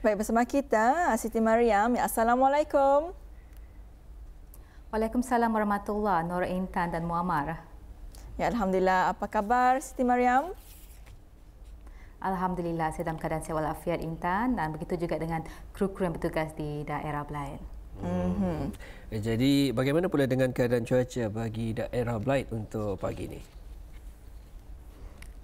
Baik, bersama kita Siti Mariam. Assalamualaikum. Waalaikumsalam warahmatullahi Nur Intan dan Muammar. Ya, alhamdulillah. Apa khabar Siti Mariam? Alhamdulillah, saya dalam keadaan sihat walafiat Intan, dan begitu juga dengan kru-kru yang bertugas di daerah Belaid. Jadi bagaimana pula dengan keadaan cuaca bagi daerah Belaid untuk pagi ini?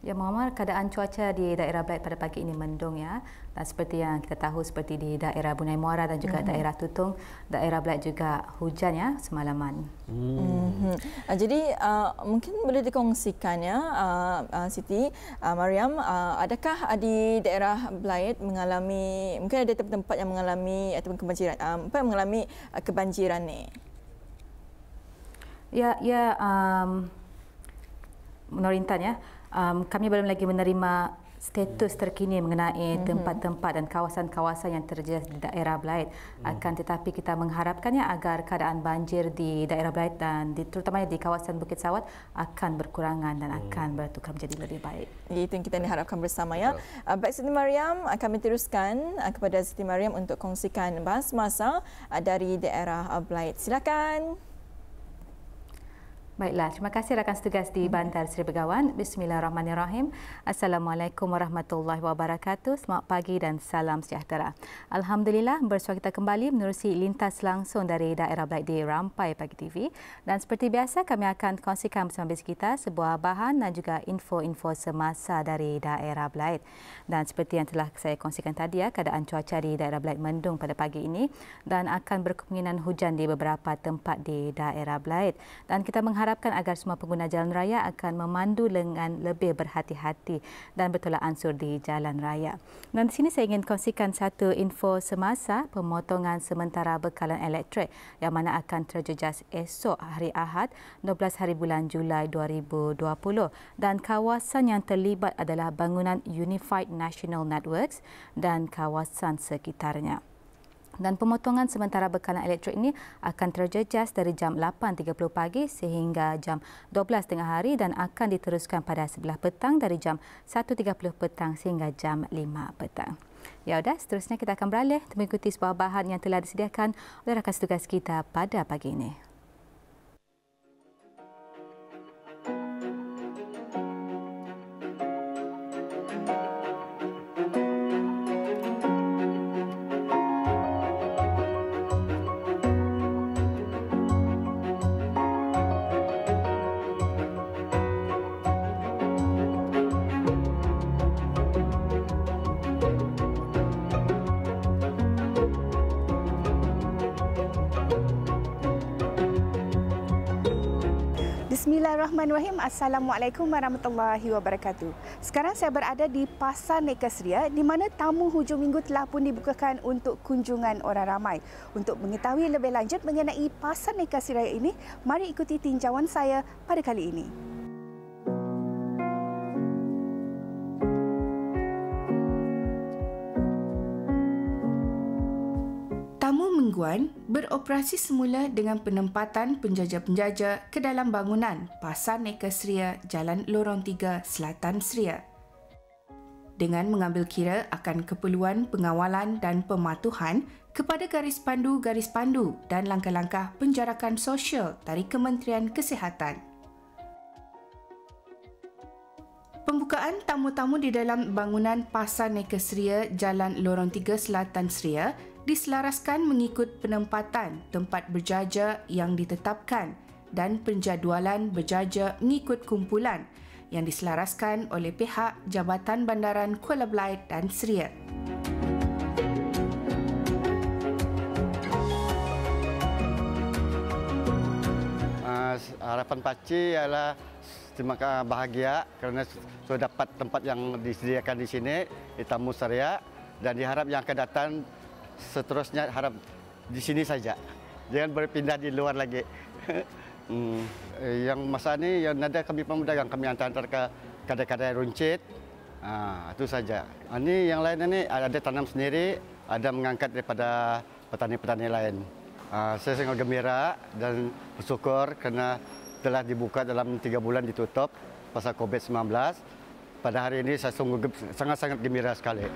Ya Muammar, keadaan cuaca di daerah Belaid pada pagi ini mendung ya. Dan seperti yang kita tahu, seperti di daerah Bunai Muara dan juga daerah Tutung, daerah Belaid juga hujan ya semalaman. Jadi mungkin boleh dikongsikan ya Siti Mariam, adakah di daerah Belaid mengalami, mungkin ada tempat-tempat yang mengalami ataupun kebanjiran, mengalami kebanjiran ni? Ya, Nur Intan ya. Kami belum lagi menerima status terkini mengenai tempat-tempat dan kawasan-kawasan yang terjejas di daerah Belaid. Akan tetapi kita mengharapkannya agar keadaan banjir di daerah Belaid dan terutamanya di kawasan Bukit Sawat akan berkurangan dan akan bertukar menjadi lebih baik. Itu yang kita diharapkan bersama ya. Baik Siti Mariam, kami teruskan kepada Siti Mariam untuk kongsikan bahas masa dari daerah Belaid. Silakan. Baiklah, terima kasih rakan setugas di Bandar Seri Begawan. Bismillahirrahmanirrahim. Assalamualaikum warahmatullahi wabarakatuh. Selamat pagi dan salam sejahtera. Alhamdulillah, bersua kita kembali menerusi lintas langsung dari daerah Belaid di Rampai Pagi TV. Dan seperti biasa, kami akan kongsikan bersama bis kita sebuah bahan dan juga info-info semasa dari daerah Belaid. Dan seperti yang telah saya kongsikan tadi ya, keadaan cuaca di daerah Belaid mendung pada pagi ini dan akan berkemungkinan hujan di beberapa tempat di daerah Belaid. Dan kita mengharapkan agar semua pengguna jalan raya akan memandu dengan lebih berhati-hati dan bertolak ansur di jalan raya. Dan di sini saya ingin kongsikan satu info semasa pemotongan sementara bekalan elektrik yang mana akan terjejas esok hari Ahad 12 hari bulan Julai 2020, dan kawasan yang terlibat adalah bangunan Unified National Networks dan kawasan sekitarnya. Dan pemotongan sementara bekalan elektrik ini akan terjejas dari jam 8.30 pagi sehingga jam 12 tengah hari dan akan diteruskan pada sebelah petang dari jam 1.30 petang sehingga jam 5 petang. Ya sudah, seterusnya kita akan beralih mengikuti sebuah bahan yang telah disediakan oleh rakan setugas kita pada pagi ini. Bismillahirrahmanirrahim. Assalamualaikum warahmatullahi wabarakatuh. Sekarang saya berada di Pasar Nekasria di mana tamu hujung minggu telah pun dibukakan untuk kunjungan orang ramai. Untuk mengetahui lebih lanjut mengenai Pasar Nekasria ini, mari ikuti tinjauan saya pada kali ini. Tamu Mingguan beroperasi semula dengan penempatan penjaja-penjaja ke dalam bangunan Pasar Nekasria, Jalan Lorong 3, Selatan Seria. Dengan mengambil kira akan keperluan pengawalan dan pematuhan kepada garis pandu dan langkah-langkah penjarakan sosial dari Kementerian Kesihatan. Pembukaan tamu-tamu di dalam bangunan Pasar Nekasria, Jalan Lorong 3, Selatan Seria diselaraskan mengikut penempatan tempat berjaja yang ditetapkan dan penjadualan berjaja mengikut kumpulan yang diselaraskan oleh pihak Jabatan Bandaran Kuala Belaid dan Seria. Harapan Pakcik ialah terima kasih bahagia kerana sudah dapat tempat yang disediakan di sini di Tamu Seria, dan diharap yang akan datang seterusnya harap di sini saja, jangan berpindah di luar lagi. Yang masa ni yang ada kami pemuda yang kami hantar ke kedai-kedai runcit, itu saja. Ini yang lain ini ada tanam sendiri, ada mengangkat daripada petani-petani lain. Saya sangat gembira dan bersyukur kerana telah dibuka dalam 3 bulan ditutup pasal COVID-19. Pada hari ini saya sungguh sangat-sangat gembira sekali.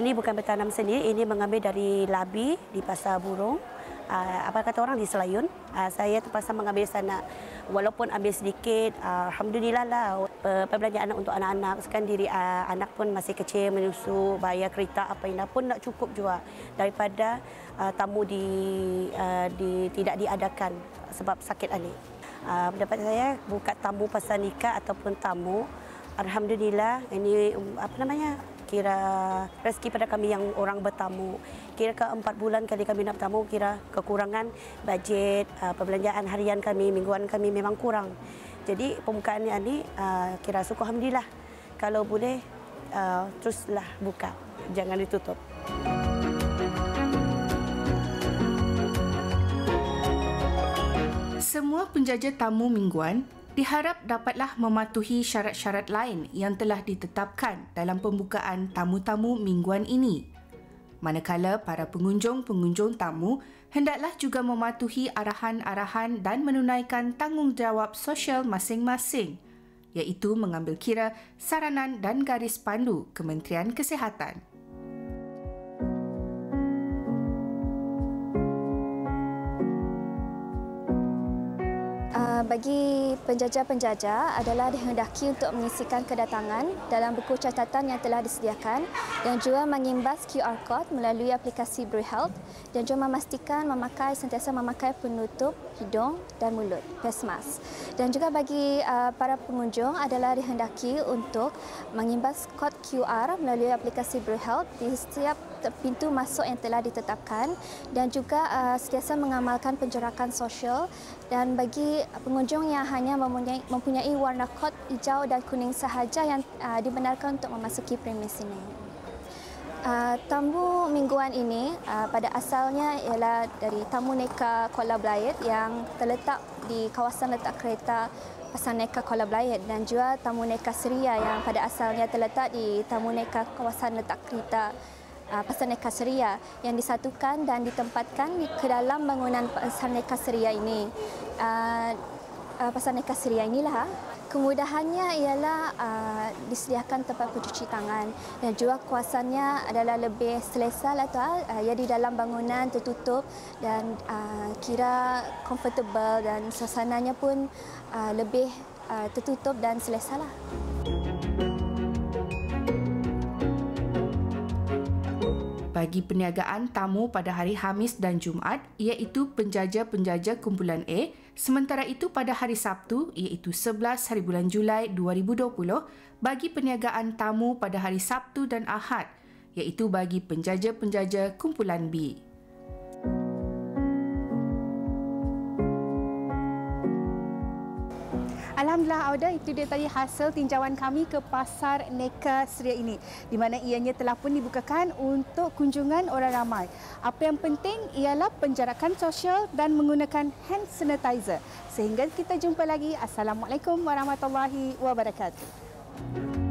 Ini bukan bertanam sendiri, ini mengambil dari labi di pasar burung. Apa kata orang di Selayun. Saya terpaksa mengambil sana. Walaupun ambil sedikit, alhamdulillah lah. Perbelanjaan untuk anak-anak, sekarang diri anak pun masih kecil, menyusu, bayar kereta apa yang pun tak cukup juga daripada tamu tidak diadakan sebab sakit adik. Pendapat saya buka tamu pasal nikah ataupun tamu, alhamdulillah ini kira rezeki pada kami yang orang bertamu. Kira ke 4 bulan kali kami nak bertamu, kira kekurangan bajet, perbelanjaan harian kami, mingguan kami memang kurang. Jadi pembukaan ini kira syukur alhamdulillah. Kalau boleh teruslah buka, jangan ditutup. Semua penjaja tamu mingguan diharap dapatlah mematuhi syarat-syarat lain yang telah ditetapkan dalam pembukaan tamu-tamu mingguan ini. Manakala para pengunjung-pengunjung tamu hendaklah juga mematuhi arahan-arahan dan menunaikan tanggungjawab sosial masing-masing, iaitu mengambil kira saranan dan garis pandu Kementerian Kesihatan. Bagi penjaja-penjaja adalah dihendaki untuk mengisikan kedatangan dalam buku catatan yang telah disediakan dan juga mengimbas QR code melalui aplikasi BriHealth dan juga memastikan sentiasa memakai penutup hidung dan mulut, face mask. Dan juga bagi para pengunjung adalah dihendaki untuk mengimbas kod QR melalui aplikasi BriHealth di setiap pintu masuk yang telah ditetapkan dan juga sentiasa mengamalkan penjarakan sosial. Dan bagi pengunjung yang hanya mempunyai warna kod hijau dan kuning sahaja yang dibenarkan untuk memasuki premis ini. Tamu mingguan ini pada asalnya ialah dari Tamu Neka Kuala Belait yang terletak di kawasan letak kereta Pasar Neka Kuala Belait dan juga Tamu Neka Seria yang pada asalnya terletak di Tamu Neka kawasan letak kereta Pasar Neka Seria yang disatukan dan ditempatkan ke dalam bangunan Pasar Neka Seria ini. Pasar Neka Seria inilah kemudahannya ialah disediakan tempat pencuci tangan dan juga kawasannya adalah lebih selesa lah tuan. Ia di dalam bangunan tertutup dan kira comfortable dan suasananya pun lebih tertutup dan selesa lah. Bagi perniagaan tamu pada hari Khamis dan Jumaat iaitu penjaja-penjaja kumpulan A, sementara itu pada hari Sabtu iaitu 11 hari bulan Julai 2020 bagi perniagaan tamu pada hari Sabtu dan Ahad iaitu bagi penjaja-penjaja kumpulan B. Alhamdulillah Auda, itu dia tadi hasil tinjauan kami ke Pasar Neka Seria ini di mana ianya telah pun dibukakan untuk kunjungan orang ramai. Apa yang penting ialah penjarakan sosial dan menggunakan hand sanitizer. Sehingga kita jumpa lagi. Assalamualaikum warahmatullahi wabarakatuh.